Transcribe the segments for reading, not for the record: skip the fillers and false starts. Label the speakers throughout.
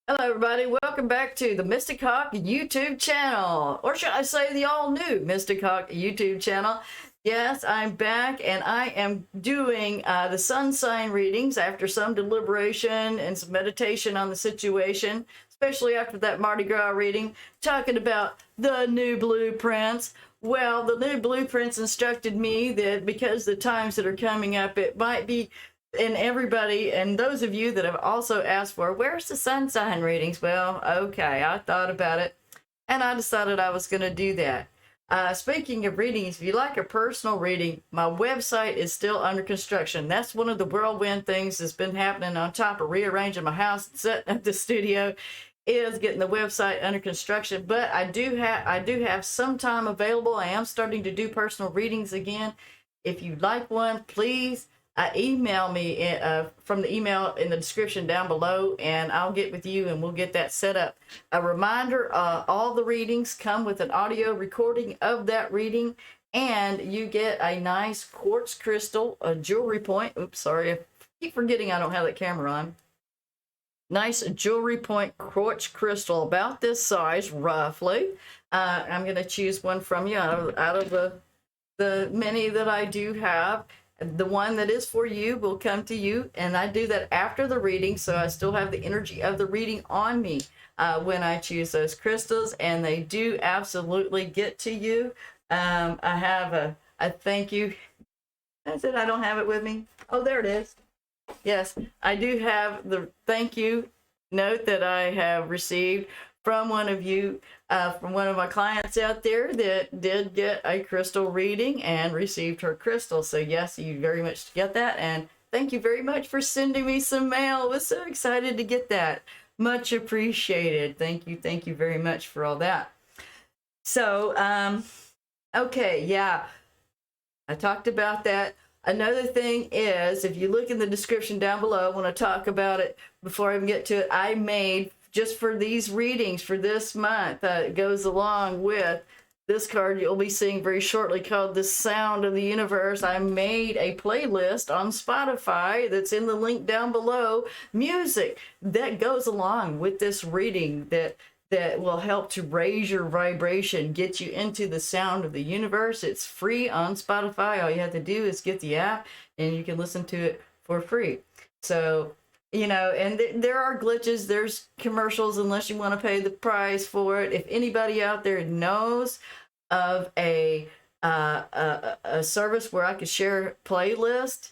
Speaker 1: Hello, everybody. Welcome back to the Mystic Hawk YouTube channel, or should I say the all-new Mystic Hawk YouTube channel. Yes, I'm back, and I am doing the sun sign readings after some deliberation and some meditation on the situation, especially after that Mardi Gras reading, talking about the new blueprints. Well, the new blueprints instructed me that because the times that are coming up, it might be, and everybody, and those of you that have also asked for, where's the sun sign readings? Well, okay, I thought about it, and I decided I was going to do that. Speaking of readings, if you like a personal reading, my website is still under construction. That's one of the whirlwind things that's been happening on top of rearranging my house and setting up the studio, is getting the website under construction. But I do have some time available. I am starting to do personal readings again. If you'd like one, please email me from the email in the description down below, and I'll get with you and we'll get that set up. A reminder, all the readings come with an audio recording of that reading, and you get a nice quartz crystal, a jewelry point. Oops, sorry, I keep forgetting I don't have that camera on. Nice jewelry point quartz crystal, about this size roughly. I'm going to choose one from you out of the many that I do have. The one that is for you will come to you, and I do that after the reading, so I still have the energy of the reading on me when I choose those crystals, and they do absolutely get to you. I have a thank you. I said I don't have it with me. Oh, there it is. Yes, I do have the thank you note that I have received from one of you, from one of my clients out there that did get a crystal reading and received her crystal. So yes, you very much get that, and thank you very much for sending me some mail. I was so excited to get that. Much appreciated. Thank you very much for all that. So okay, yeah, I talked about that. Another thing is, if you look in the description down below, I want to talk about it before I even get to it. I made, just for these readings for this month, it goes along with this card you'll be seeing very shortly, called The Sound of the Universe. I made a playlist on Spotify that's in the link down below, music that goes along with this reading that will help to raise your vibration, get you into the sound of the universe. It's free on Spotify. All you have to do is get the app, and you can listen to it for free. So, you know, and there are glitches, there's commercials, unless you want to pay the price for it. If anybody out there knows of a service where I could share a playlist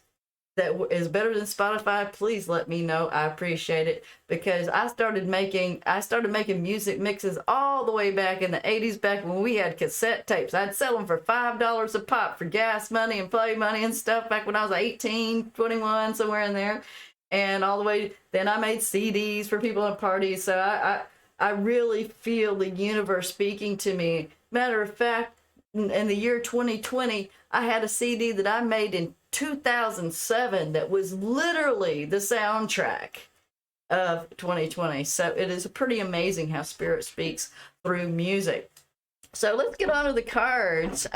Speaker 1: that is better than Spotify, please let me know. I appreciate it, because I started making music mixes all the way back in the 80s, back when we had cassette tapes. I'd sell them for $5 a pop for gas money and play money and stuff, back when I was 18, 21, somewhere in there. And all the way, then I made CDs for people at parties. So I really feel the universe speaking to me. Matter of fact, in the year 2020, I had a CD that I made in 2007 that was literally the soundtrack of 2020. So it is pretty amazing how spirit speaks through music. So let's get on to the cards.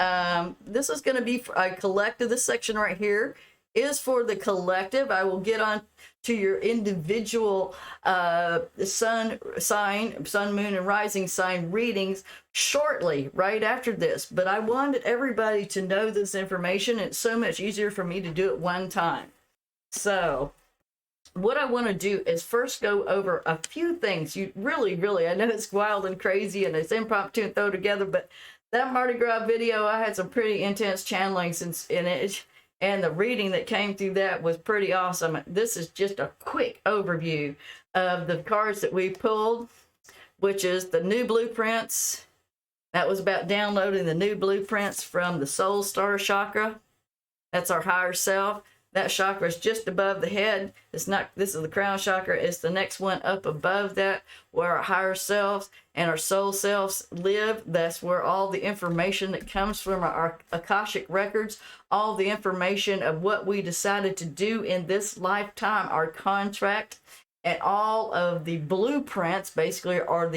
Speaker 1: This is going to be for a collective. This section right here is for the collective. I will get on to your individual sun sign, sun, moon, and rising sign readings shortly, right after this. But I wanted everybody to know this information. It's so much easier for me to do it one time. So what I want to do is first go over a few things. You really, I know it's wild and crazy and it's impromptu and throw together, but that Mardi Gras video, I had some pretty intense channeling in it. And the reading that came through that was pretty awesome. This is just a quick overview of the cards that we pulled, which is the new blueprints. That was about downloading the new blueprints from the soul star chakra. That's our higher self. That chakra is just above the head. It's not, this is the crown chakra. It's the next one up above that, where our higher selves and our soul selves live. That's where all the information that comes from our Akashic records, all the information of what we decided to do in this lifetime, our contract, and all of the blueprints basically are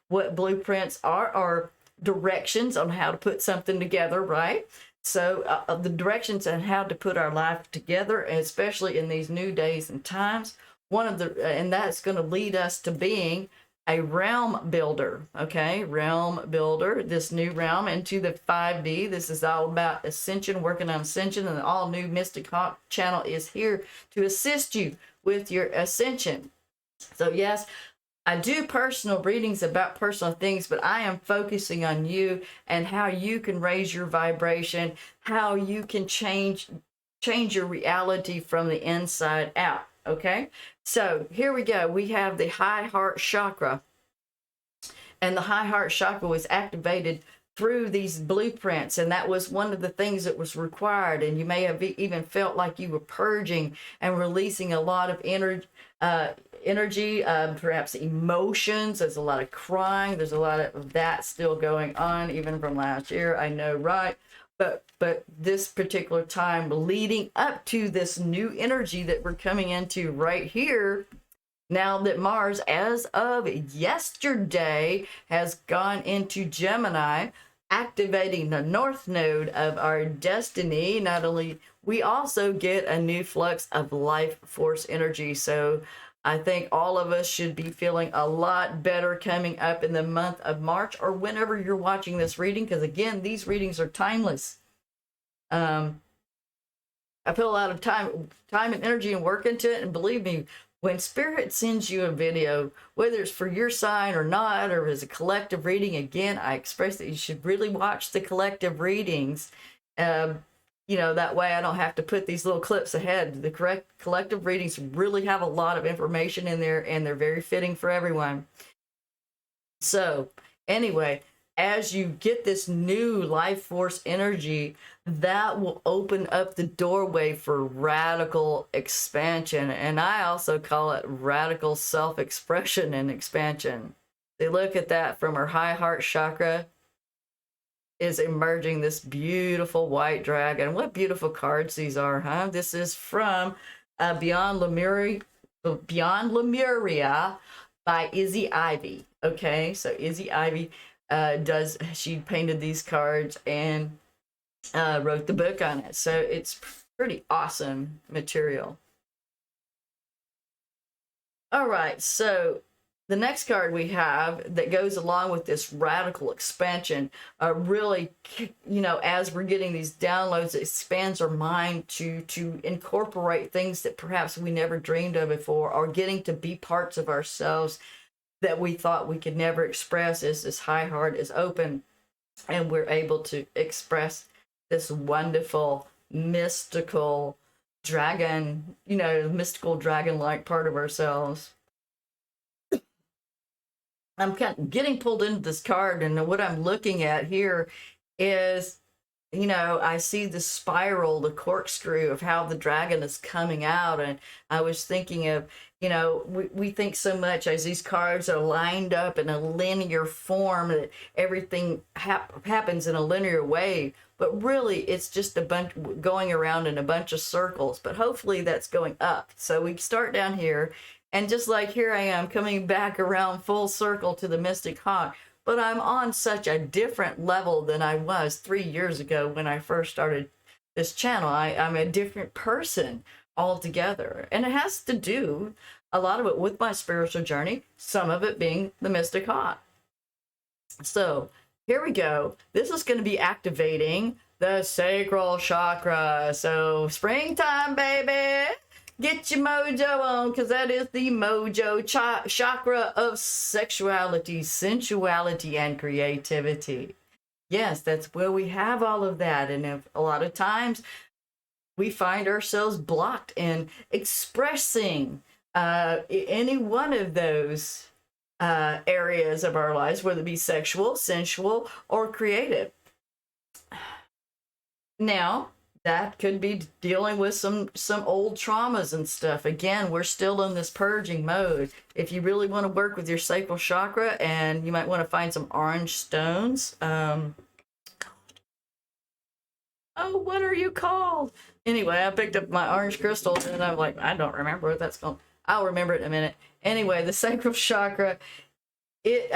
Speaker 1: what blueprints are directions on how to put something together, right? So the directions on how to put our life together, especially in these new days and times. one of the, and that's going to lead us to being a realm builder. Okay, realm builder, this new realm into the 5D. This is all about ascension, working on ascension, and the all new Mystic Hawk channel is here to assist you with your ascension. So yes, I do personal readings about personal things, but I am focusing on you and how you can raise your vibration, how you can change your reality from the inside out. Okay, so here we go. We have the high heart chakra, and the high heart chakra was activated through these blueprints, and that was one of the things that was required. And you may have even felt like you were purging and releasing a lot of energy, perhaps emotions. There's a lot of crying. There's a lot of that still going on, even from last year. I know, right? But this particular time leading up to this new energy that we're coming into right here, now that Mars, as of yesterday, has gone into Gemini, activating the north node of our destiny. Not only, we also get a new flux of life force energy. So I think all of us should be feeling a lot better coming up in the month of March, or whenever you're watching this reading, because again, these readings are timeless. I put a lot of time and energy and work into it, and believe me, when Spirit sends you a video, whether it's for your sign or not, or as a collective reading, again, I express that you should really watch the collective readings. You know, that way I don't have to put these little clips ahead. The correct collective readings really have a lot of information in there, and they're very fitting for everyone. So anyway, as you get this new life force energy, that will open up the doorway for radical expansion. And I also call it radical self-expression and expansion. They look at that from our high heart chakra is emerging this beautiful white dragon. What beautiful cards these are, huh? This is from Beyond Lemuria by Izzy Ivy. Okay, so Izzy Ivy she painted these cards and wrote the book on it. So it's pretty awesome material. All right, so the next card we have that goes along with this radical expansion, really, you know, as we're getting these downloads, it expands our mind to incorporate things that perhaps we never dreamed of before, or getting to be parts of ourselves that we thought we could never express, as this high heart is open and we're able to express this wonderful mystical dragon, you know, mystical dragon-like part of ourselves. I'm kind of getting pulled into this card, and what I'm looking at here is, you know, I see the spiral, the corkscrew of how the dragon is coming out. And I was thinking of, you know, we think so much as these cards are lined up in a linear form that everything happens in a linear way. But really, it's just a bunch going around in a bunch of circles. But hopefully that's going up. So we start down here. And just like here I am coming back around full circle to the Mystic Hawk. But I'm on such a different level than I was 3 years ago when I first started this channel. I'm a different person altogether. And it has to do, a lot of it, with my spiritual journey, some of it being the Mystic Hawk. So here we go. This is going to be activating the Sacral Chakra. So springtime, baby. Get your mojo on, because that is the mojo chakra of sexuality, sensuality, and creativity. Yes, that's where we have all of that. And a lot of times we find ourselves blocked in expressing any one of those areas of our lives, whether it be sexual, sensual, or creative. Now, that could be dealing with some old traumas and stuff. Again, we're still in this purging mode. If you really want to work with your sacral chakra, and you might want to find some orange stones. Oh, what are you called? Anyway, I picked up my orange crystal, and I'm like, I don't remember what that's called. I'll remember it in a minute. Anyway, the sacral chakra, it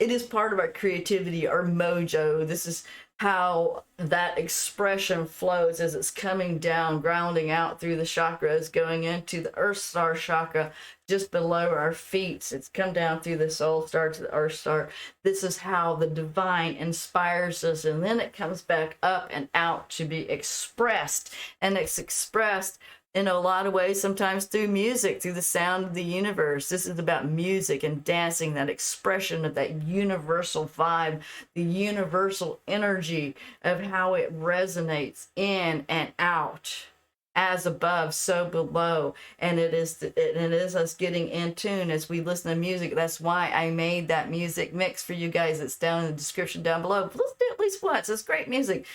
Speaker 1: is part of our creativity, our mojo. This is how that expression flows as it's coming down, grounding out through the chakras, going into the Earth Star chakra just below our feet. It's come down through the Soul Star to the Earth Star. This is how the divine inspires us, and then it comes back up and out to be expressed. And it's expressed in a lot of ways, sometimes through music, through the sound of the universe. This is about music and dancing, that expression of that universal vibe, the universal energy of how it resonates in and out, as above, so below. And it is us getting in tune as we listen to music. That's why I made that music mix for you guys. It's down in the description down below. Listen to it at least once. It's great music.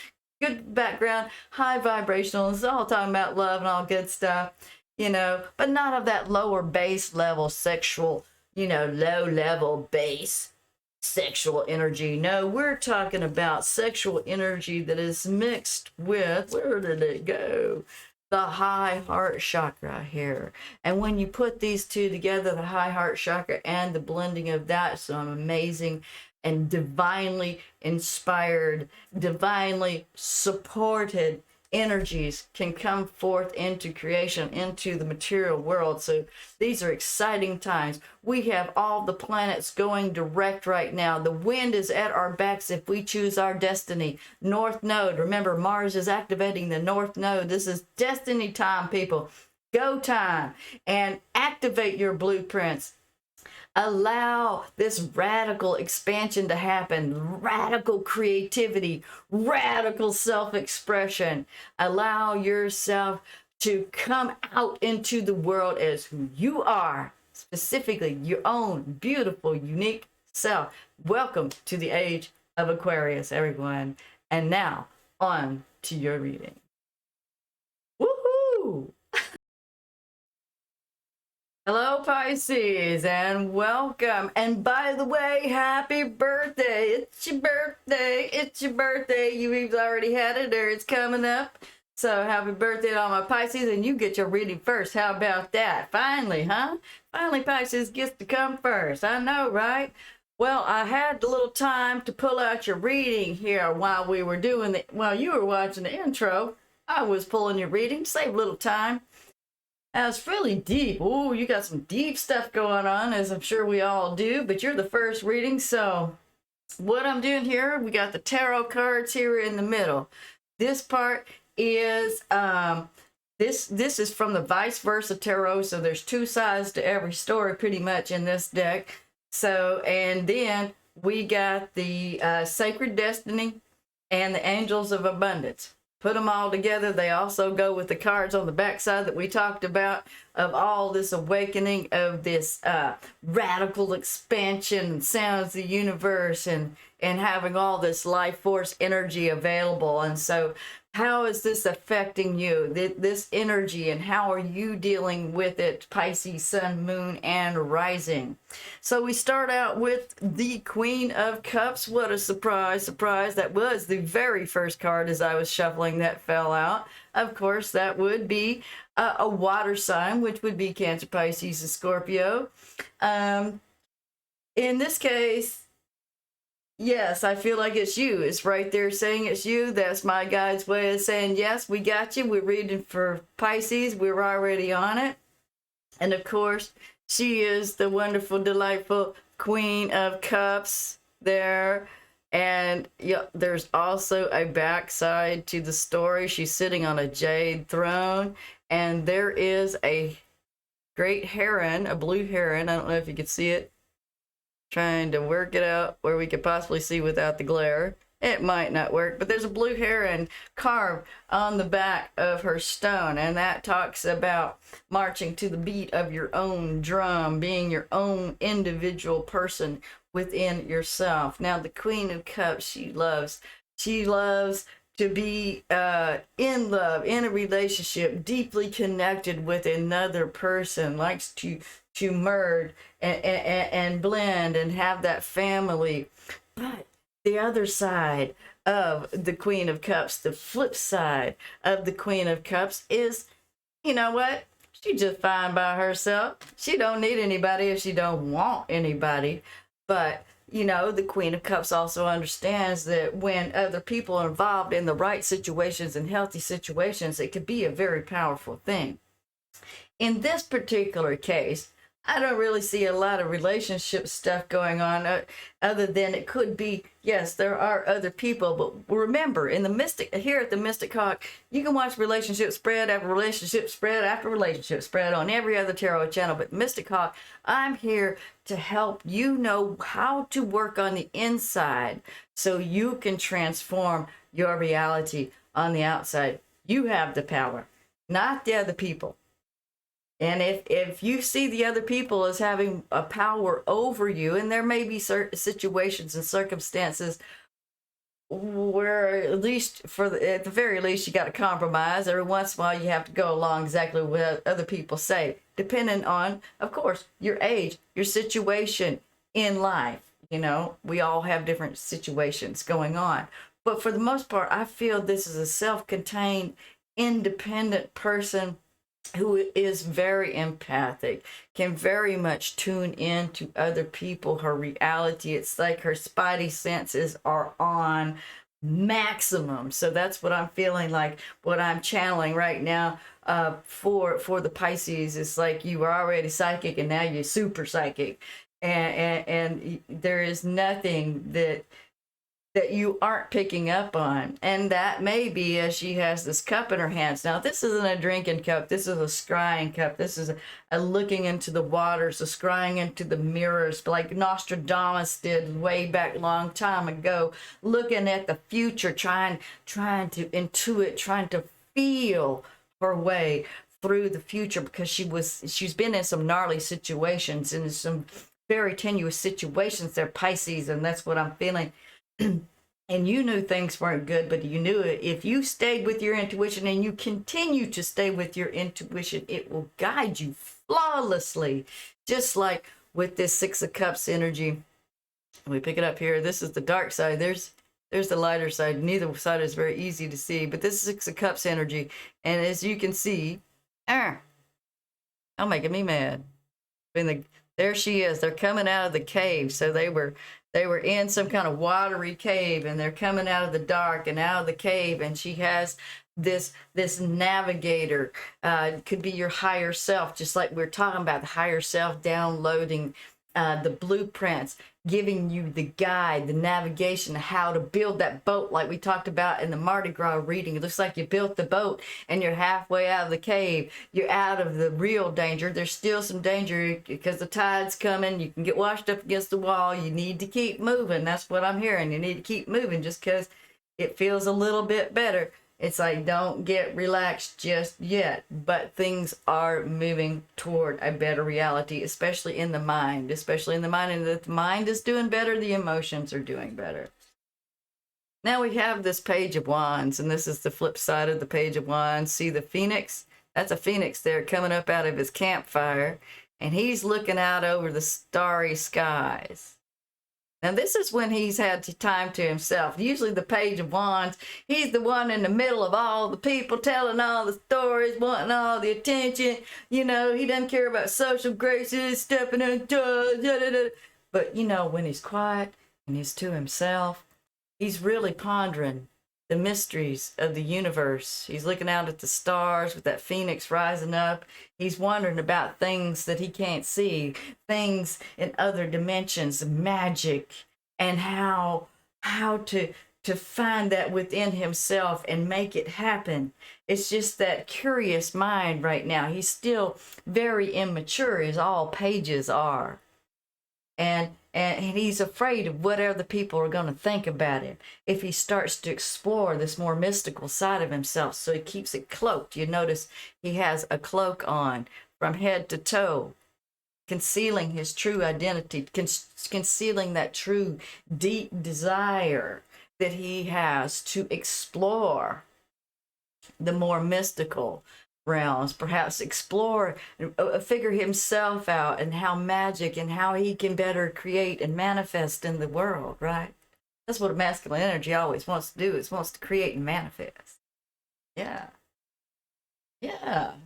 Speaker 1: Good background, high vibrational. It's all talking about love and all good stuff, you know, but not of that lower base level sexual, you know, low level base sexual energy. No, we're talking about sexual energy that is mixed with, where did it go? The high heart chakra here. And when you put these two together, the high heart chakra and the blending of that, some amazing and divinely inspired, divinely supported energies can come forth into creation, into the material world. So these are exciting times. We have all the planets going direct right now. The wind is at our backs if we choose our destiny. North node, remember, Mars is activating the north node. This is destiny time, people. Go time, and activate your blueprints. Allow this radical expansion to happen, radical creativity, radical self-expression. Allow yourself to come out into the world as who you are, specifically your own beautiful, unique self. Welcome to the age of Aquarius, everyone. And now, on to your reading. Woohoo! Hello, Pisces, and welcome. And by the way, happy birthday. It's your birthday. It's your birthday. You've already had it, or it's coming up. So happy birthday to all my Pisces, and you get your reading first. How about that? Finally, huh? Finally, Pisces gets to come first. I know, right? Well, I had a little time to pull out your reading here while we were doing while you were watching the intro. I was pulling your reading, save a little time. It's really deep. Oh, you got some deep stuff going on, as I'm sure we all do, but you're the first reading. So what I'm doing here, we got the tarot cards here in the middle. This part is, this is from the vice versa tarot. So there's two sides to every story pretty much in this deck. So, and then we got the sacred destiny and the angels of abundance. Put them all together. They also go with the cards on the backside that we talked about, of all this awakening, of this radical expansion, sounds of the universe, and having all this life force energy available. And so how is this affecting you, this energy, and how are you dealing with it, Pisces, Sun, Moon, and Rising? So we start out with the Queen of Cups. What a surprise, surprise. That was the very first card as I was shuffling that fell out. Of course, that would be a water sign, which would be Cancer, Pisces, and Scorpio. In this case, yes, I feel like it's you. It's right there saying it's you. That's my guide's way of saying, yes, we got you. We're reading for Pisces. We're already on it. And of course, she is the wonderful, delightful Queen of Cups there. And yeah, there's also a backside to the story. She's sitting on a jade throne. And there is a great heron, a blue heron. I don't know if you can see it. Trying to work it out where we could possibly see without the glare. It might not work, but there's a blue heron carved on the back of her stone, and that talks about marching to the beat of your own drum, being your own individual person within yourself. Now, the Queen of Cups, she loves to be in love, in a relationship, deeply connected with another person, likes to merge and blend and have that family. But the other side of the Queen of Cups, the flip side of the Queen of Cups is, you know what? She's just fine by herself. She don't need anybody if she don't want anybody. But you know, the Queen of Cups also understands that when other people are involved in the right situations and healthy situations, it could be a very powerful thing. In this particular case, I don't really see a lot of relationship stuff going on, other than it could be, yes, there are other people, but remember, in the Mystic, here at the Mystic Hawk, you can watch relationship spread after relationship spread after relationship spread on every other tarot channel. But Mystic Hawk, I'm here to help you know how to work on the inside so you can transform your reality on the outside. You have the power, not the other people. And if you see the other people as having a power over you, and there may be certain situations and circumstances where at least at the very least you got to compromise. Every once in a while you have to go along exactly what other people say, depending on, of course, your age, your situation in life. You know, we all have different situations going on. But for the most part, I feel this is a self-contained, independent person who is very empathic, can very much tune in to other people, her reality. It's like her spidey senses are on maximum. So that's what I'm feeling like, what I'm channeling right now for the Pisces. It's like you were already psychic and now you're super psychic. And there is nothing that you aren't picking up on. And that may be as she has this cup in her hands. Now, this isn't a drinking cup. This is a scrying cup. This is a looking into the waters, a scrying into the mirrors, like Nostradamus did way back a long time ago, looking at the future, trying to intuit, trying to feel her way through the future, because she's been in some gnarly situations, in some very tenuous situations there, Pisces, and that's what I'm feeling. And you knew things weren't good, but you knew it. If you stayed with your intuition and you continue to stay with your intuition, it will guide you flawlessly. Just like with this Six of Cups energy. We pick it up here. This is the dark side. There's the lighter side. Neither side is very easy to see, but this is Six of Cups energy. And as you can see, I'm making me mad. There she is. They're coming out of the cave. So they were in some kind of watery cave, and they're coming out of the dark and out of the cave, and she has this navigator. It could be your higher self, just like we're talking about, the higher self downloading the blueprints, giving you the guide, the navigation, how to build that boat, like we talked about in the Mardi Gras reading. It looks like you built the boat and you're halfway out of the cave. You're out of the real danger. There's still some danger because the tide's coming. You can get washed up against the wall. You need to keep moving. That's what I'm hearing. You need to keep moving just because it feels a little bit better. It's like, don't get relaxed just yet, but things are moving toward a better reality, especially in the mind, and that the mind is doing better, the emotions are doing better. Now we have this Page of Wands, and this is the flip side of the Page of Wands. See the Phoenix? That's a Phoenix there coming up out of his campfire, and he's looking out over the starry skies. Now, this is when he's had time to himself. Usually the Page of Wands, he's the one in the middle of all the people, telling all the stories, wanting all the attention. You know, he doesn't care about social graces, stepping on toes. But, you know, when he's quiet and he's to himself, he's really pondering the mysteries of the universe. He's looking out at the stars with that Phoenix rising up. He's wondering about things that he can't see, things in other dimensions, magic, and how to find that within himself and make it happen. It's just that curious mind right now. He's still very immature, as all pages are. And he's afraid of what other people are going to think about him if he starts to explore this more mystical side of himself. So he keeps it cloaked. You notice he has a cloak on from head to toe, concealing his true identity, concealing that true deep desire that he has to explore the more mystical realms, perhaps explore, figure himself out, and how magic and how he can better create and manifest in the world, right? That's what a masculine energy always wants to do, is wants to create and manifest. Yeah,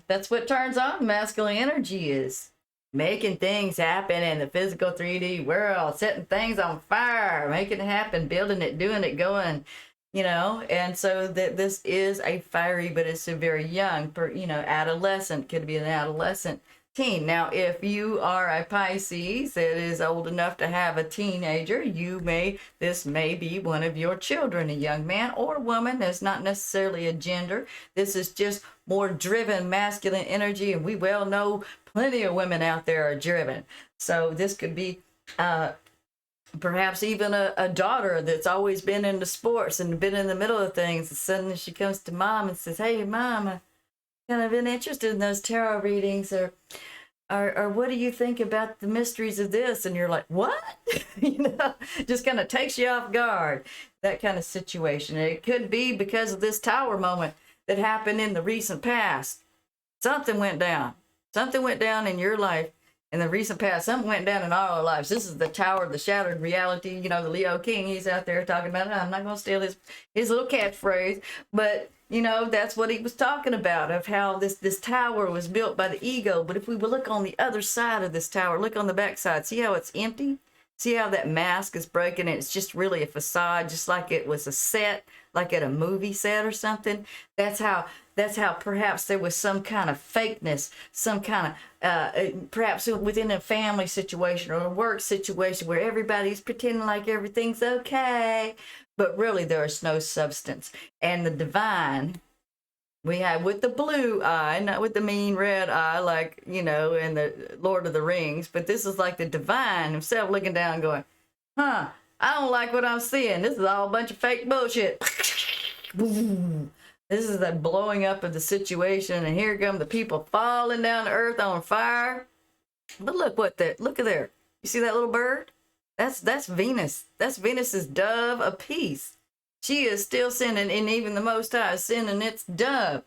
Speaker 1: that's what turns on masculine energy, is making things happen in the physical 3D world, setting things on fire, making it happen, building it, doing it, going, you know. And so that this is a fiery, but it's a very young, you know, adolescent, could be an adolescent teen. Now, if you are a Pisces that is old enough to have a teenager, this may be one of your children, a young man or woman. That's not necessarily a gender. This is just more driven masculine energy, and we well know plenty of women out there are driven. So this could be perhaps even a daughter that's always been into sports and been in the middle of things, and suddenly she comes to mom and says, "Hey, mom, I've kind of been interested in those tarot readings, or what do you think about the mysteries of this?" And you're like, "What?" You know, just kind of takes you off guard, that kind of situation. And it could be because of this tower moment that happened in the recent past. Something went down in your life in the recent past. Something went down in all our lives. This is the tower, the shattered reality. You know, the Leo King, he's out there talking about it. I'm not going to steal his little catchphrase, but you know, that's what he was talking about, of how this tower was built by the ego. But if we would look on the other side of this tower, look on the back side, see how it's empty? See how that mask is broken and it's just really a facade, just like it was a set, like at a movie set or something. That's how perhaps there was some kind of fakeness, some kind of, perhaps within a family situation or a work situation where everybody's pretending like everything's okay, but really there is no substance. And the divine, we have with the blue eye, not with the mean red eye, like, you know, in the Lord of the Rings, but this is like the divine himself looking down going, I don't like what I'm seeing. This is all a bunch of fake bullshit. This is the blowing up of the situation, and here come the people falling down to earth on fire. But look look at there. You see that little bird? That's Venus. That's Venus's dove of peace. She is still sending, and even the Most High is sending its dove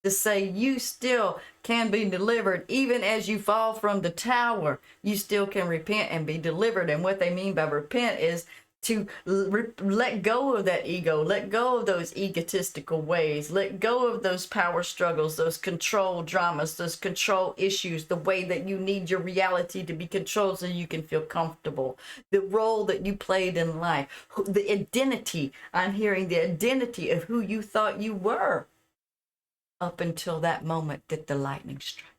Speaker 1: to say you still can be delivered. Even as you fall from the tower, you still can repent and be delivered. And what they mean by repent is to let go of that ego, let go of those egotistical ways, let go of those power struggles, those control dramas, those control issues, the way that you need your reality to be controlled so you can feel comfortable, the role that you played in life, the identity. I'm hearing the identity of who you thought you were up until that moment that the lightning struck.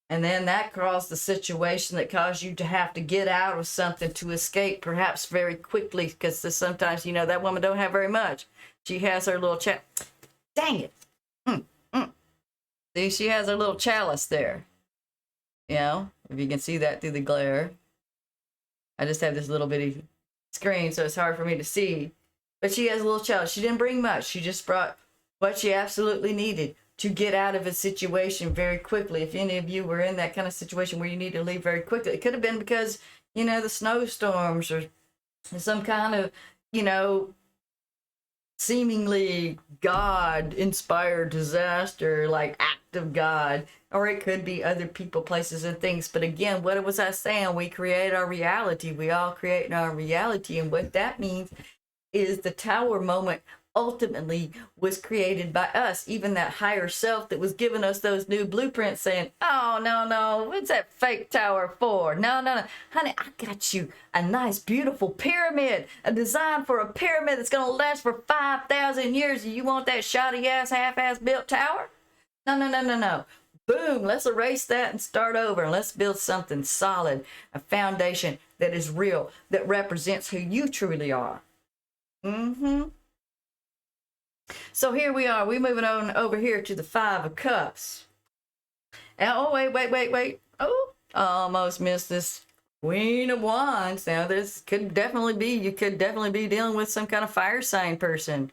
Speaker 1: And then that caused the situation that caused you to have to get out of something to escape, perhaps very quickly, because sometimes, you know, that woman don't have very much. She has her little dang it. See, she has her little chalice there. You know, if you can see that through the glare. I just have this little bitty screen, so it's hard for me to see. But she has a little chalice. She didn't bring much. She just brought what she absolutely needed to get out of a situation very quickly. If any of you were in that kind of situation where you need to leave very quickly, it could have been because, you know, the snowstorms or some kind of, you know, seemingly God-inspired disaster, like act of God, or it could be other people, places, and things. But again, what was I saying? We create our reality. We all create our reality, and what that means is the tower moment ultimately was created by us, even that higher self that was giving us those new blueprints saying, "Oh, no, what's that fake tower for? No, honey, I got you a nice, beautiful pyramid, a design for a pyramid that's going to last for 5,000 years. And you want that shoddy ass, half-ass built tower? No. Boom, let's erase that and start over, and let's build something solid, a foundation that is real, that represents who you truly are." So here we are. We're moving on over here to the Five of Cups. And, oh, wait. Oh, almost missed this Queen of Wands. Now, this could definitely be, you could definitely be dealing with some kind of fire sign person.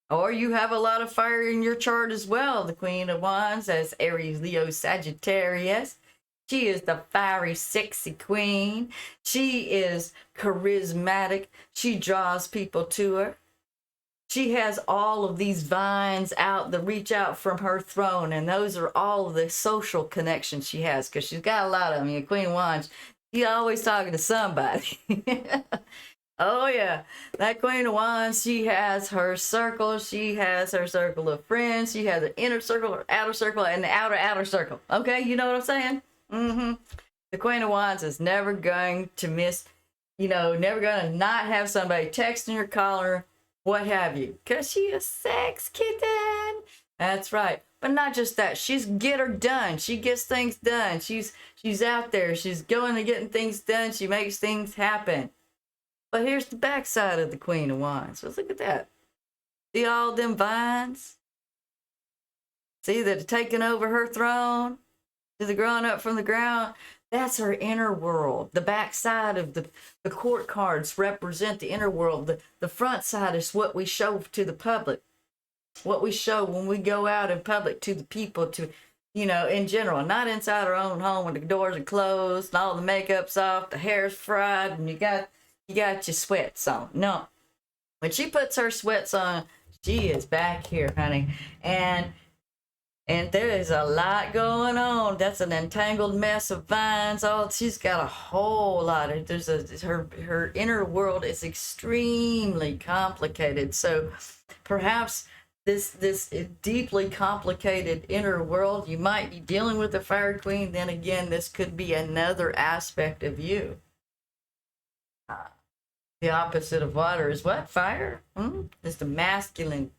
Speaker 1: Or you have a lot of fire in your chart as well. The Queen of Wands as Aries, Leo, Sagittarius. She is the fiery, sexy queen. She is charismatic. She draws people to her. She has all of these vines out that reach out from her throne, and those are all of the social connections she has, because she's got a lot of them. Queen of Wands, she's always talking to somebody. Oh yeah, that Queen of Wands, she has her circle. She has her circle of friends. She has an inner circle, or outer circle, and the outer circle. Okay, you know what I'm saying? Mm-hmm. The Queen of Wands is never going to miss, never going to not have somebody texting her, calling her, what have you, because she a sex kitten. That's right. But not just that. She's get her done. She gets things done. She's out there. She's going and getting things done. She makes things happen. But here's the backside of the Queen of Wands. Let's look at that. See all them vines? See that taking over her throne? See the growing up from the ground? That's her inner world. The backside of the court cards represent the inner world. The front side is what we show to the public. What we show when we go out in public to the people, to, in general. Not inside our own home when the doors are closed and all the makeup's off, the hair's fried, and you got your sweats on. No. When she puts her sweats on, she is back here, honey. And there is a lot going on. That's an entangled mess of vines. Oh, she's got a whole lot. Her inner world is extremely complicated. So perhaps this deeply complicated inner world, you might be dealing with the Fire Queen. Then again, this could be another aspect of you. The opposite of water is what? Fire? It's the masculine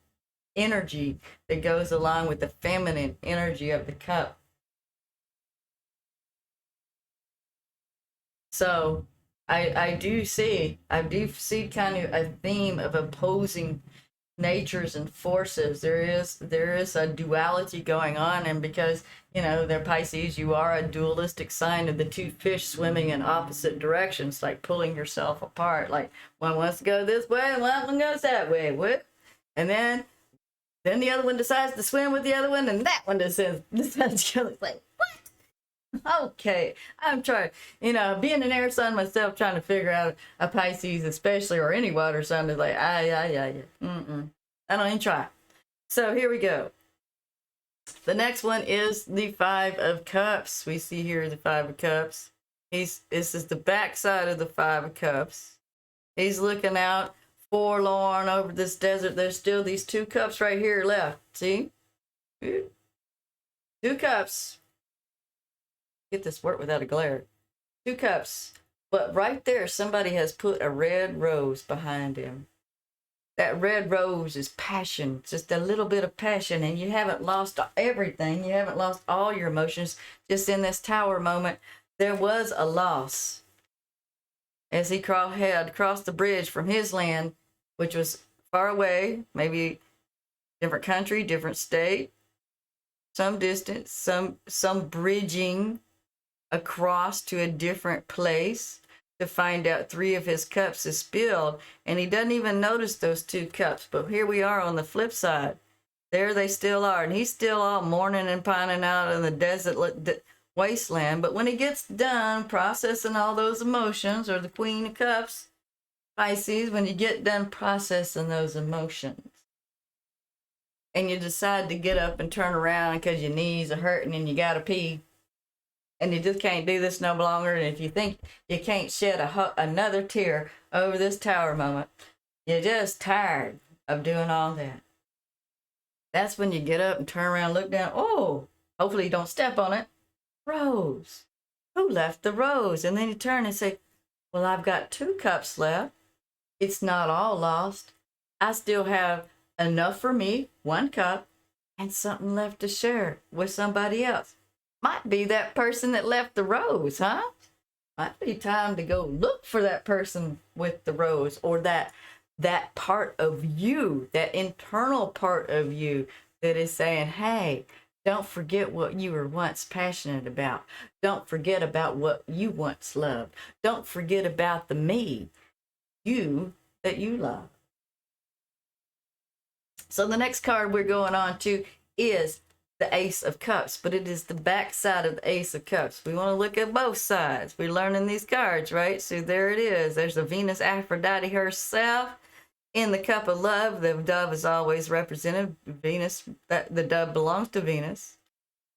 Speaker 1: energy that goes along with the feminine energy of the cup. So I do see kind of a theme of opposing natures and forces. There is a duality going on, and because they're Pisces, you are a dualistic sign of the two fish swimming in opposite directions, like pulling yourself apart. Like one wants to go this way and one goes that way. What? And then the other one decides to swim with the other one, and that one decides to go. It's like, what? Okay, I'm trying, being an air sign myself, trying to figure out a Pisces, especially, or any water sign, is like, I don't even try. So here we go. The next one is the Five of Cups. We see here the Five of Cups. This is the backside of the Five of Cups. He's looking out forlorn over this desert. There's still these two cups right here left. See? Two cups. Get this work without a glare. Two cups. But right there, somebody has put a red rose behind him. That red rose is passion, just a little bit of passion, and you haven't lost everything. You haven't lost all your emotions. Just in this tower moment, there was a loss. As he had crossed the bridge from his land, which was far away, maybe different country, different state, some distance, some bridging across to a different place, to find out three of his cups is spilled, and he doesn't even notice those two cups. But here we are on the flip side. There they still are, and he's still all mourning and pining out in the desert wasteland. But when he gets done processing all those emotions, or the Queen of Cups, Pisces, when you get done processing those emotions, and you decide to get up and turn around because your knees are hurting and you gotta pee, and you just can't do this no longer, and if you think you can't shed another tear over this tower moment, you're just tired of doing all that. That's when you get up and turn around, look down. Oh, hopefully you don't step on it. Rose. Who left the rose? And then you turn and say, well, I've got two cups left. It's not all lost. I still have enough for me, one cup, and something left to share with somebody else. Might be that person that left the rose, huh? Might be time to go look for that person with the rose, or that part of you, that internal part of you that is saying, hey, don't forget what you were once passionate about. Don't forget about what you once loved. Don't forget about the me, you that you love. So the next card we're going on to is the Ace of Cups, but it is the back side of the Ace of Cups. We want to look at both sides. We're learning these cards, right? So there it is. There's the Venus Aphrodite herself in the cup of love. The dove is always represented. Venus, the dove belongs to Venus.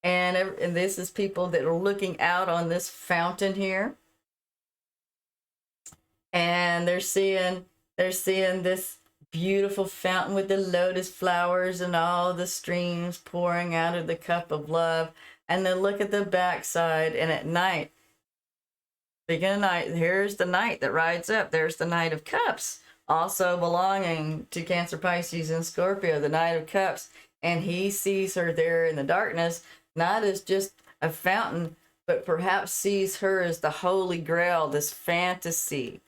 Speaker 1: And this is people that are looking out on this fountain here. and they're seeing this beautiful fountain with the lotus flowers and all the streams pouring out of the cup of love. And then look at the backside, and at night, speaking of night, here's the knight that rides up. There's the Knight of Cups, also belonging to Cancer, Pisces, and Scorpio, the Knight of Cups. And he sees her there in the darkness, not as just a fountain, but perhaps sees her as the Holy Grail, this fantasy.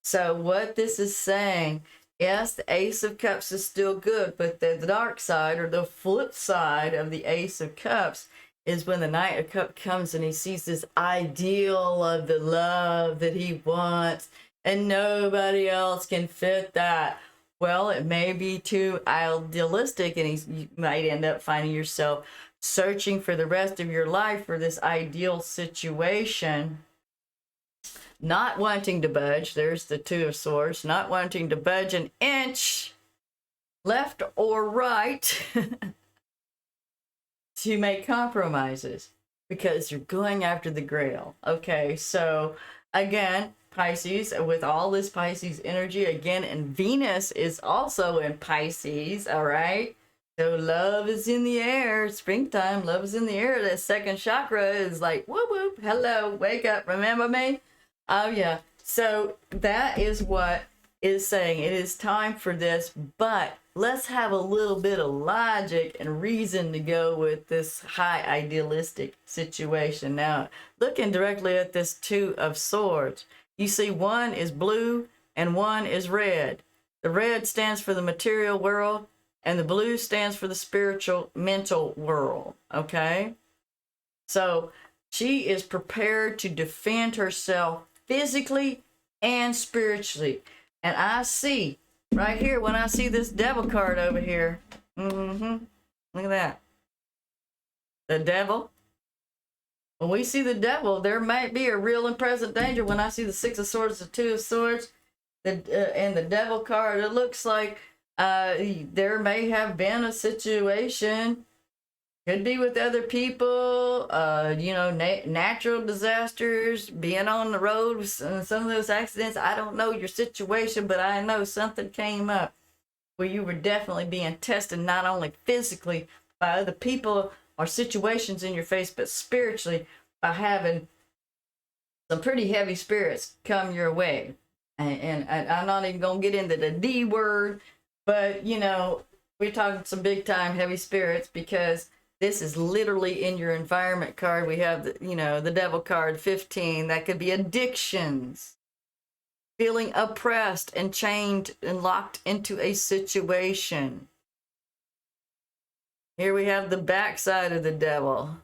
Speaker 1: So what this is saying, yes, the Ace of Cups is still good, but the dark side, or the flip side of the Ace of Cups, is when the Knight of Cups comes and he sees this ideal of the love that he wants, and nobody else can fit that. Well, it may be too idealistic, and you might end up finding yourself searching for the rest of your life for this ideal situation, not wanting to budge. There's the Two of Swords, not wanting to budge an inch left or right to make compromises, because you're going after the grail. Okay, so again, Pisces, with all this Pisces energy, again, and Venus is also in Pisces, all right? So love is in the air. Springtime, love is in the air. That second chakra is like, whoop, whoop, hello, wake up, remember me? Oh, yeah. So that is what is saying. It is time for this, but let's have a little bit of logic and reason to go with this high idealistic situation. Now, looking directly at this Two of Swords, you see one is blue and one is red. The red stands for the material world, and the blue stands for the spiritual, mental world, okay? So she is prepared to defend herself physically and spiritually. And I see right here, when I see this devil card over here, look at that. The devil. When we see the devil, there might be a real and present danger. When I see the Six of Swords, the Two of Swords, and the devil card, it looks like there may have been a situation, could be with other people, natural disasters, being on the road, some of those accidents. I don't know your situation, but I know something came up where you were definitely being tested, not only physically by other people or situations in your face, but spiritually by having some pretty heavy spirits come your way. And I'm not even going to get into the D word, but, we're talking some big time heavy spirits, because this is literally in your environment card. We have, the devil card 15. That could be addictions, feeling oppressed and chained and locked into a situation. Here we have the backside of the devil.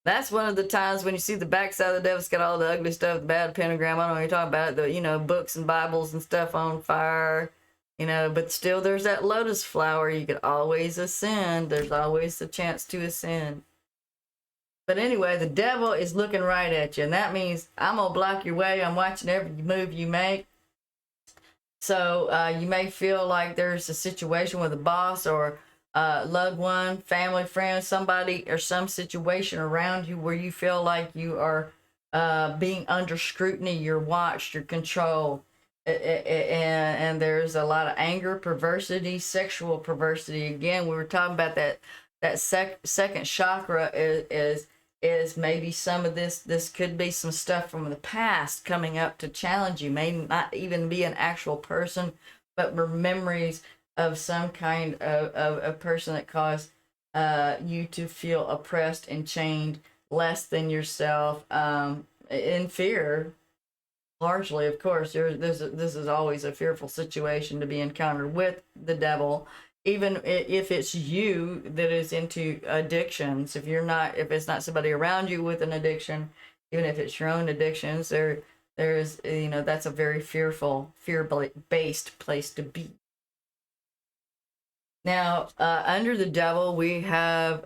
Speaker 1: That's one of the times when you see the backside of the devil. It's got all the ugly stuff, the bad pentagram. I don't know what you're talking about. The, books and Bibles and stuff on fire. But still there's that lotus flower. You could always ascend. There's always the chance to ascend. But anyway, the devil is looking right at you. And that means I'm going to block your way. I'm watching every move you make. So you may feel like there's a situation with a boss or loved one, family, friend, somebody, or some situation around you where you feel like you are being under scrutiny, you're watched, you're controlled. And there's a lot of anger, perversity, sexual perversity. Again, we were talking about that second chakra is maybe some of this could be some stuff from the past coming up to challenge you. May not even be an actual person, but memories of some kind of a person that caused you to feel oppressed and chained, less than yourself, in fear. Largely, of course, this is always a fearful situation to be encountered with the devil, even if it's you that is into addictions. If it's not somebody around you with an addiction, even if it's your own addictions, there's that's a very fearful, fear-based place to be. Now, under the devil, we have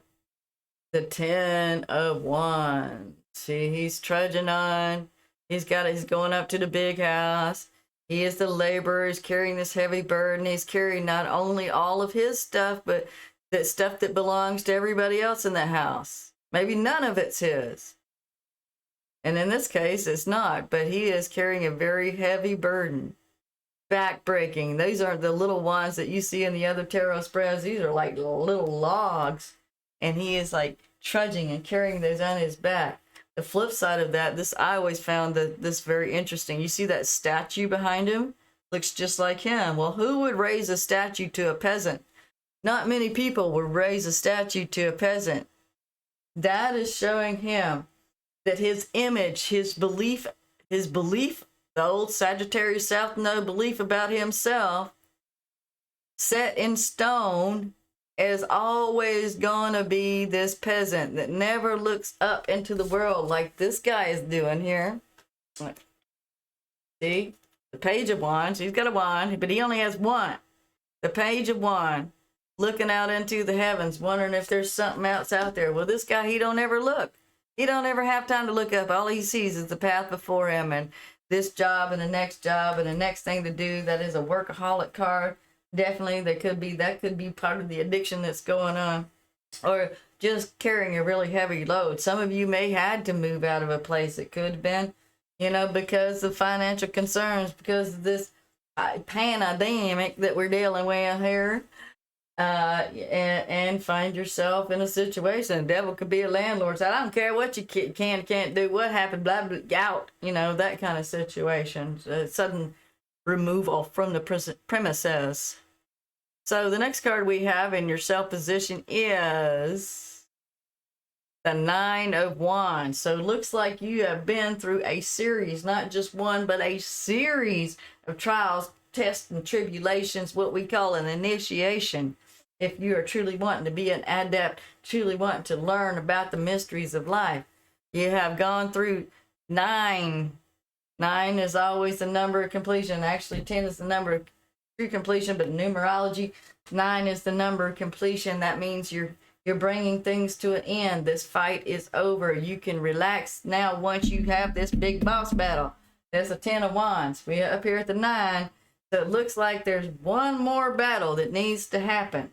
Speaker 1: the 10 of Wands. See, he's trudging on. He's going up to the big house. He is the laborer. He's carrying this heavy burden. He's carrying not only all of his stuff, but the stuff that belongs to everybody else in the house. Maybe none of it's his. And in this case, it's not, but he is carrying a very heavy burden. Backbreaking. These aren't the little ones that you see in the other tarot spreads. These are like little logs. And he is like trudging and carrying those on his back. The flip side of that, I always found this very interesting. You see that statue behind him? Looks just like him. Well, who would raise a statue to a peasant? Not many people would raise a statue to a peasant. That is showing him that his image, his belief, the old Sagittarius South Node belief about himself, set in stone, is always gonna be this peasant that never looks up into the world like this guy is doing here. See? The Page of Wands. He's got a wand, but he only has one. The Page of Wands, looking out into the heavens, wondering if there's something else out there. Well, this guy, he don't ever look. He don't ever have time to look up. All he sees is the path before him and this job and the next job and the next thing to do. That is a workaholic card. Definitely, that could be part of the addiction that's going on, or just carrying a really heavy load. Some of you may had to move out of a place. It could have been, because of financial concerns, because of this pandemic that we're dealing with here, and find yourself in a situation. The devil could be a landlord. So I don't care what you can't do, what happened, blah, blah, out, that kind of situation. Sudden removal from the premises. So the next card we have in your self position is the Nine of Wands. So it looks like you have been through a series, not just one, but a series of trials, tests, and tribulations, what we call an initiation. If you are truly wanting to be an adept, truly wanting to learn about the mysteries of life, you have gone through 9. 9 is always the number of completion. Actually, 10 is the number of true completion, but numerology, 9 is the number of completion. That means you're bringing things to an end. This fight is over. You can relax now once you have this big boss battle. There's a 10 of Wands. We're up here at the 9. So it looks like there's one more battle that needs to happen.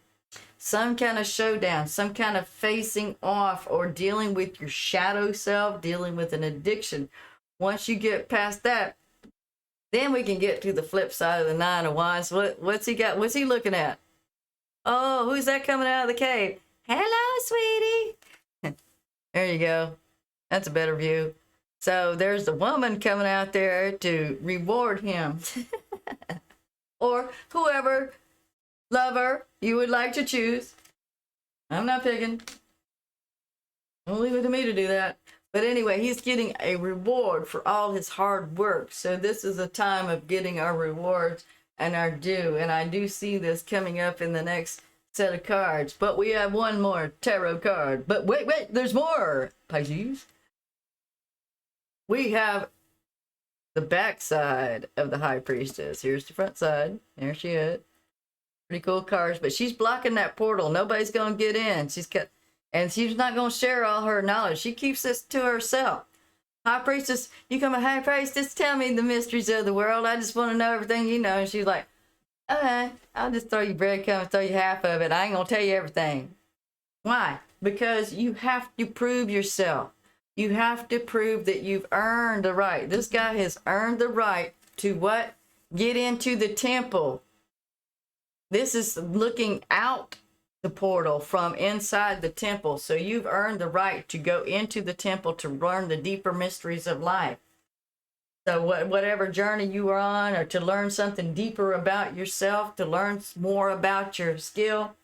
Speaker 1: Some kind of showdown, some kind of facing off, or dealing with your shadow self, dealing with an addiction. Once you get past that, then we can get to the flip side of the 9 of Wands. What's he got? What's he looking at? Oh, who's that coming out of the cave? Hello, sweetie. There you go. That's a better view. So there's the woman coming out there to reward him. Or whoever, lover, you would like to choose. I'm not picking. Don't leave it to me to do that. But anyway, he's getting a reward for all his hard work. So this is a time of getting our rewards and our due. And I do see this coming up in the next set of cards. But we have one more tarot card. But wait, there's more, Pisces. We have the back side of the High Priestess. Here's the front side. There she is. Pretty cool cards. But she's blocking that portal. Nobody's going to get in. And she's not going to share all her knowledge. She keeps this to herself. High Priestess, you come a High Priestess, tell me the mysteries of the world. I just want to know everything you know. And she's like, okay, I'll just throw you breadcrumbs, throw you half of it. I ain't going to tell you everything. Why? Because you have to prove yourself. You have to prove that you've earned the right. This guy has earned the right to what? Get into the temple. This is looking out the portal from inside the temple. So you've earned the right to go into the temple to learn the deeper mysteries of life. So whatever journey you are on, or to learn something deeper about yourself, to learn more about your skill,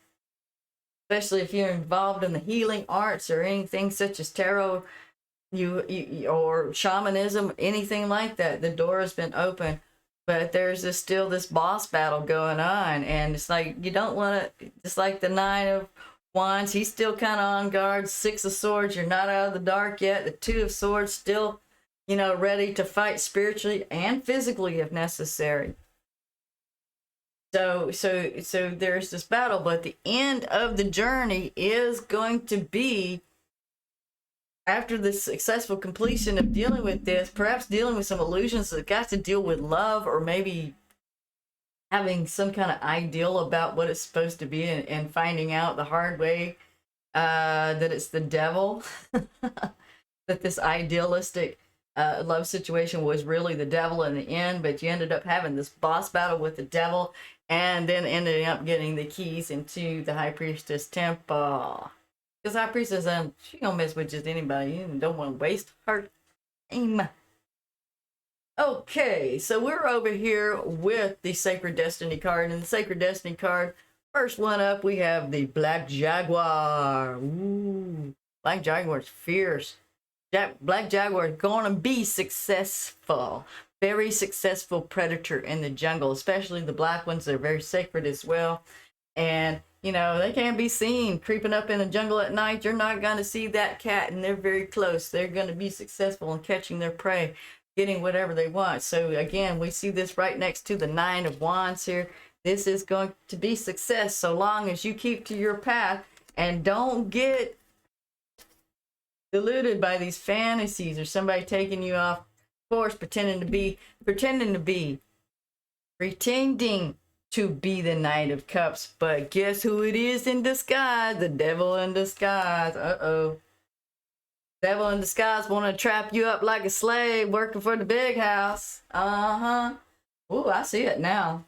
Speaker 1: especially if you're involved in the healing arts or anything such as tarot, or shamanism, anything like that, the door has been open. But there's still this boss battle going on, and it's like you don't want to. Just like the 9 of Wands, he's still kind of on guard. 6 of Swords, you're not out of the dark yet. The 2 of Swords, still, ready to fight spiritually and physically if necessary. So there's this battle, but the end of the journey is going to be, after the successful completion of dealing with this, perhaps dealing with some illusions that got to deal with love, or maybe having some kind of ideal about what it's supposed to be, and finding out the hard way that it's the devil, that this idealistic love situation was really the devil in the end, but you ended up having this boss battle with the devil, and then ended up getting the keys into the high priestess temple. Because high priestess, she don't mess with just anybody. You don't want to waste her time. Okay, so we're over here with the Sacred Destiny card, and the Sacred Destiny card, first one up, we have the Black Jaguar. Ooh, Black Jaguar's fierce. Black Jaguar is gonna be successful. Very successful predator in the jungle, especially the black ones. They're very sacred as well. And, you know, they can't be seen creeping up in the jungle at night. You're not gonna see that cat, and they're very close. They're gonna be successful in catching their prey, getting whatever they want. So again, we see this right next to the Nine of Wands here. This is going to be success so long as you keep to your path and don't get deluded by these fantasies or somebody taking you off course, pretending to be the Knight of Cups. But guess who it is in disguise? The devil in disguise. Devil in disguise want to trap you up like a slave working for the big house. Ooh, I see it now.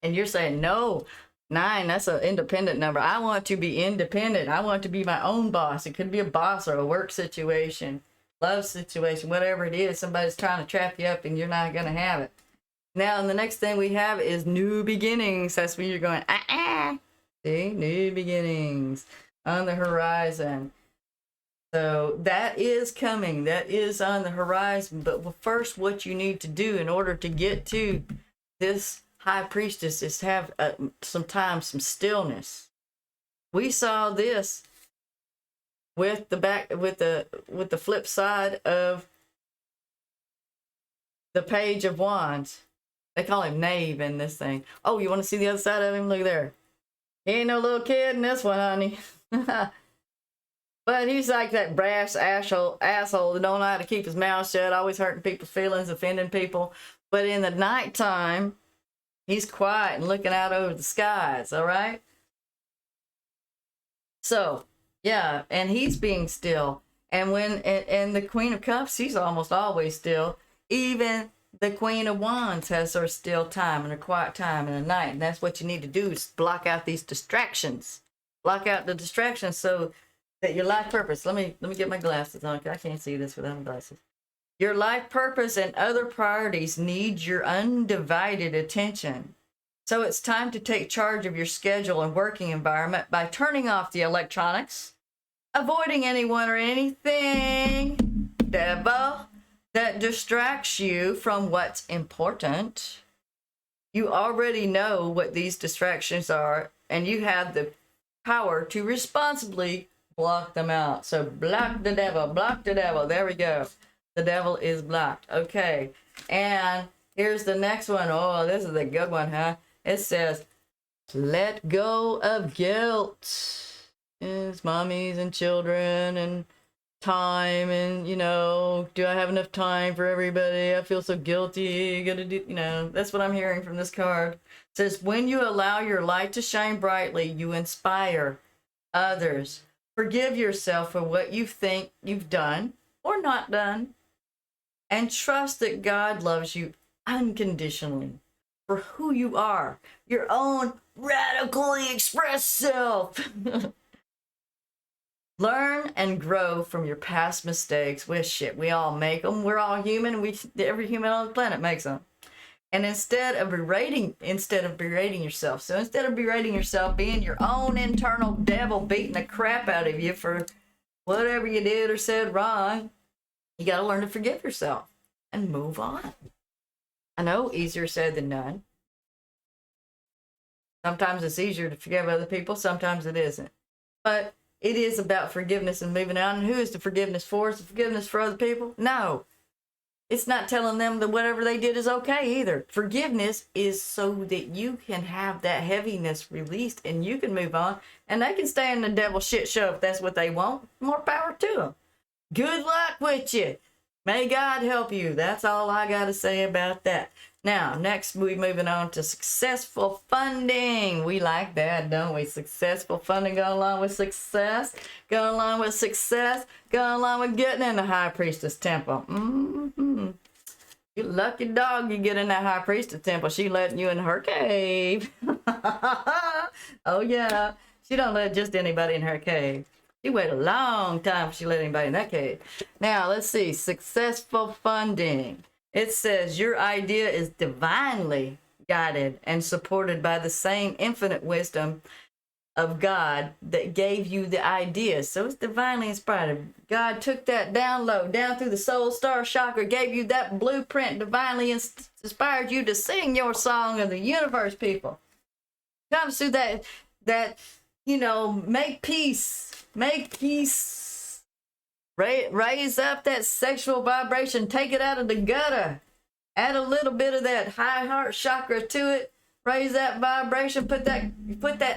Speaker 1: And you're saying, no, 9, that's an independent number. I want to be independent. I want to be my own boss. It could be a boss or a work situation, love situation, whatever it is. Somebody's trying to trap you up and you're not going to have it. Now, the next thing we have is new beginnings. That's when you're going, See, new beginnings on the horizon. So that is coming. That is on the horizon. But first, what you need to do in order to get to this high priestess is have some stillness. We saw this with the flip side of the Page of Wands. They call him Knave in this thing. Oh, you want to see the other side of him? Look there. He ain't no little kid in this one, honey. But he's like that brass asshole that don't know how to keep his mouth shut, always hurting people's feelings, offending people. But in the nighttime, he's quiet and looking out over the skies, all right? So, yeah, and he's being still. And and the Queen of Cups, she's almost always still. Even the Queen of Wands has her still time and her quiet time in the night. And that's what you need to do, is block out these distractions. Block out the distractions so that your life purpose, let me get my glasses on, because I can't see this without my glasses. Your life purpose and other priorities need your undivided attention. So it's time to take charge of your schedule and working environment by turning off the electronics, avoiding anyone or anything, devil, that distracts you from what's important. You already know what these distractions are, and you have the power to responsibly block them out. So block the devil, block the devil. There we go. The devil is blocked. Okay. And here's the next one. Oh, this is a good one, huh? It says, let go of guilt. It's mommies and children and time, and, you know, do I have enough time for everybody? I feel so guilty. Gotta do, you know, that's what I'm hearing from this card. It says, when you allow your light to shine brightly, you inspire others. Forgive yourself for what you think you've done or not done, and trust that God loves you unconditionally for who you are, your own radically expressed self. Learn and grow from your past mistakes. We all make them. We're all human. Every human on the planet makes them. And instead of berating yourself. So instead of berating yourself, being your own internal devil beating the crap out of you for whatever you did or said wrong, you got to learn to forgive yourself and move on. I know, easier said than done. Sometimes it's easier to forgive other people. Sometimes it isn't. But it is about forgiveness and moving on. And who is the forgiveness for? Is the forgiveness for other people? No. It's not telling them that whatever they did is okay either. Forgiveness is so that you can have that heaviness released and you can move on. And they can stay in the devil's shit show if that's what they want. More power to them. Good luck with you. May God help you. That's all I got to say about that. Now, next we're moving on to successful funding. We like that, don't we? Successful funding, going along with success, going along with success, going along with getting in the High Priestess Temple. You lucky dog you get in that High Priestess Temple. She letting you in her cave. Oh, yeah. She don't let just anybody in her cave. She wait a long time before she let anybody in that cave. Now, let's see. Successful funding. It says your idea is divinely guided and supported by the same infinite wisdom of God that gave you the idea. So it's divinely inspired. God took that download down through the soul star chakra, gave you that blueprint, divinely inspired you to sing your song of the universe, people. Comes through that, you know, make peace. Raise up that sexual vibration. Take it out of the gutter. Add a little bit of that high heart chakra to it. Raise that vibration. Put that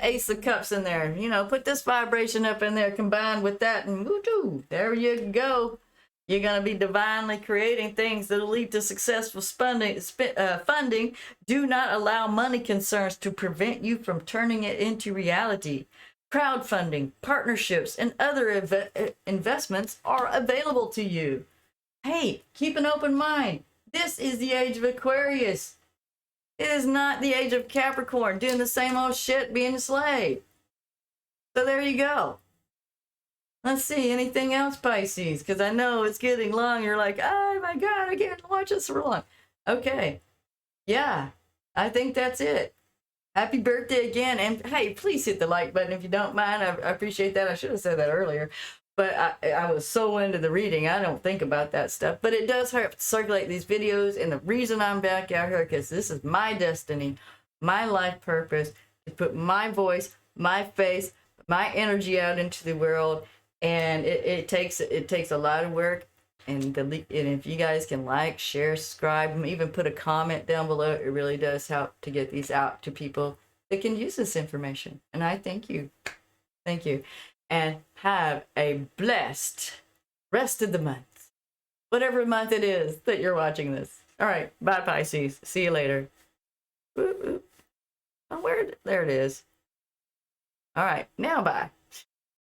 Speaker 1: Ace of Cups in there. You know, put this vibration up in there combined with that, and woo-doo, there you go. You're going to be divinely creating things that will lead to successful funding. Do not allow money concerns to prevent you from turning it into reality. Crowdfunding, partnerships, and other investments are available to you. Hey, keep an open mind. This is the age of Aquarius. It is not the age of Capricorn, doing the same old shit, being a slave. So there you go. Let's see, anything else, Pisces? Because I know it's getting long. You're like, oh my God, I can't watch this for long. Okay. Yeah, I think that's it. Happy birthday again. And hey, please hit the like button if you don't mind. I appreciate that. I should have said that earlier. But I was so into the reading, I don't think about that stuff. But it does help circulate these videos. And the reason I'm back out here, because this is my destiny, my life purpose, to put my voice, my face, my energy out into the world. And it takes a lot of work. And if you guys can like, share, subscribe, and even put a comment down below, it really does help to get these out to people that can use this information. And I thank you. Thank you. And have a blessed rest of the month. Whatever month it is that you're watching this. All right. Bye, Pisces. See you later. Boop, boop. Oh, there it is. All right. Now, bye.